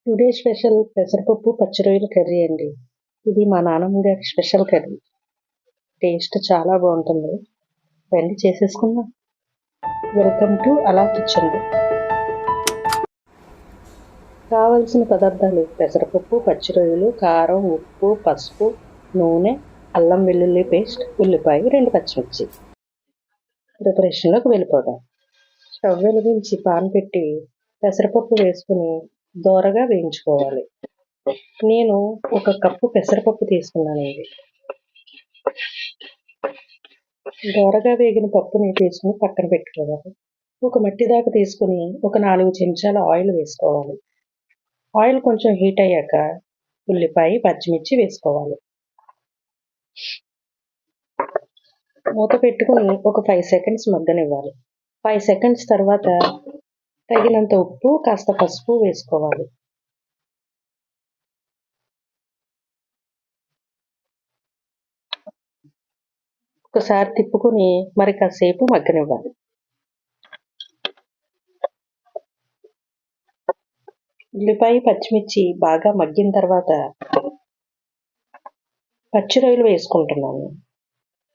Today special పెసరపప్పు పచ్చి రొయ్యల కర్రీ అండి. ఇది మా నాన్నమ్మ గారి స్పెషల్ కర్రీ. టేస్ట్ చాలా బాగుంటుంది. రండి చేసేసుకుందాం. వెల్కమ్ టు అలా కిచెన్. కావలసిన పదార్థాలు: పెసరపప్పు, పచ్చి రొయ్యలు, కారం, ఉప్పు, పసుపు, నూనె, అల్లం వెల్లుల్లి పేస్ట్, ఉల్లిపాయ, 2 పచ్చిమిర్చి. ప్రిపరేషన్లోకి వెళ్ళిపోదాం. స్టవ్ వెలిగించి పాన్ పెట్టి పెసరపప్పు వేసుకుని దోరగా వేయించుకోవాలి. నేను 1 కప్పు పెసరపప్పు తీసుకున్నానండి. దోరగా వేగిన పప్పుని తీసుకుని పక్కన పెట్టుకోవాలి. ఒక మట్టి దాకా తీసుకుని ఒక 4 చెంచాల ఆయిల్ వేసుకోవాలి. ఆయిల్ కొంచెం హీట్ అయ్యాక ఉల్లిపాయ, పచ్చిమిర్చి వేసుకోవాలి. మూత పెట్టుకుని ఒక 5 సెకండ్స్ మగ్గనివ్వాలి. 5 సెకండ్స్ తర్వాత తగినంత ఉప్పు, కాస్త పసుపు వేసుకోవాలి. ఒకసారి తిప్పుకుని మరి కాసేపు మగ్గనివ్వాలి. ఉల్లిపాయ, పచ్చిమిర్చి బాగా మగ్గిన తర్వాత పచ్చి రొయ్యలు వేసుకుంటున్నాను.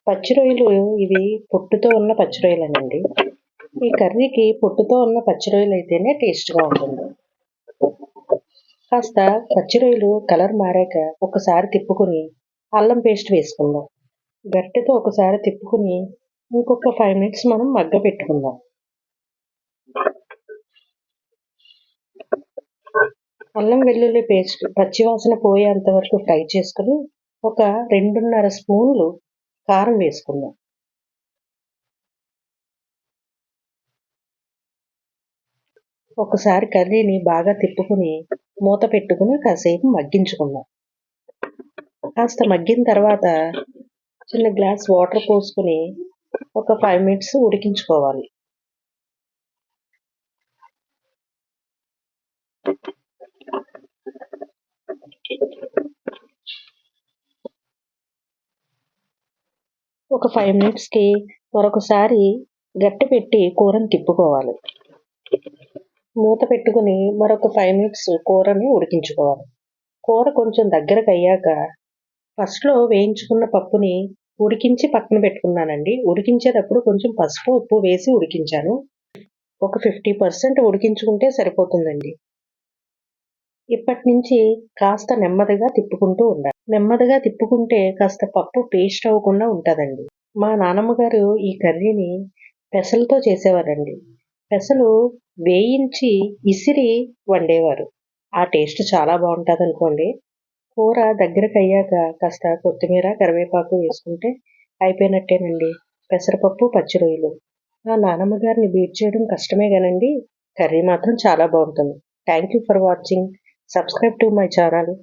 పచ్చి రొయ్యలు ఇవి పొట్టుతో ఉన్న పచ్చి రొయ్యలేనండి. ఈ కర్రీకి పొట్టుతో ఉన్న పచ్చి రొయ్యలు అయితేనే టేస్ట్గా ఉంటుంది. కాస్త పచ్చి రొయ్యలు కలర్ మారాక ఒకసారి తిప్పుకుని అల్లం పేస్ట్ వేసుకుందాం. గరిటెతో ఒకసారి తిప్పుకుని ఇంకొక 5 మినిట్స్ మనం మగ్గ పెట్టుకుందాం. అల్లం వెల్లుల్లి పేస్ట్ పచ్చివాసన పోయేంత వరకు ఫ్రై చేసుకుని ఒక 2.5 స్పూన్లు కారం వేసుకుందాం. ఒకసారి కర్రీని బాగా తిప్పుకుని మూత పెట్టుకుని కాసేపు మగ్గించుకుందాం. కాస్త మగ్గిన తర్వాత చిన్న గ్లాస్ వాటర్ పోసుకుని ఒక 5 మినిట్స్ ఉడికించుకోవాలి. ఒక 5 మినిట్స్కి మరొకసారి గట్టి పెట్టి కూరని తిప్పుకోవాలి. మూత పెట్టుకుని మరొక 5 మినిట్స్ కూరని ఉడికించుకోవాలి. కూర కొంచెం దగ్గరకు అయ్యాక ఫస్ట్లో వేయించుకున్న పప్పుని ఉడికించి పక్కన పెట్టుకున్నానండి. ఉడికించేటప్పుడు కొంచెం పసుపు, ఉప్పు వేసి ఉడికించాను. ఒక 50% ఉడికించుకుంటే సరిపోతుందండి. ఇప్పటి నుంచి కాస్త నెమ్మదిగా తిప్పుకుంటూ ఉండాలి. నెమ్మదిగా తిప్పుకుంటే కాస్త పప్పు పేస్ట్ అవ్వకుండా ఉంటుందండి. మా నాన్నమ్మ గారు ఈ కర్రీని పెసలతో చేసేవారండి. పెసలు వేయించి ఇసిరి వండేవారు. ఆ టేస్ట్ చాలా బాగుంటుంది అనుకోండి. కూర దగ్గరకు అయ్యాక కాస్త కొత్తిమీర, కరివేపాకు వేసుకుంటే అయిపోయినట్టేనండి. పెసరపప్పు, పచ్చి రొయ్యలు. మా నాన్నమ్మ గారిని బీట్ చేయడం కష్టమే కానండి, కర్రీ మాత్రం చాలా బాగుంటుంది. Thank you for watching. Subscribe to my channel.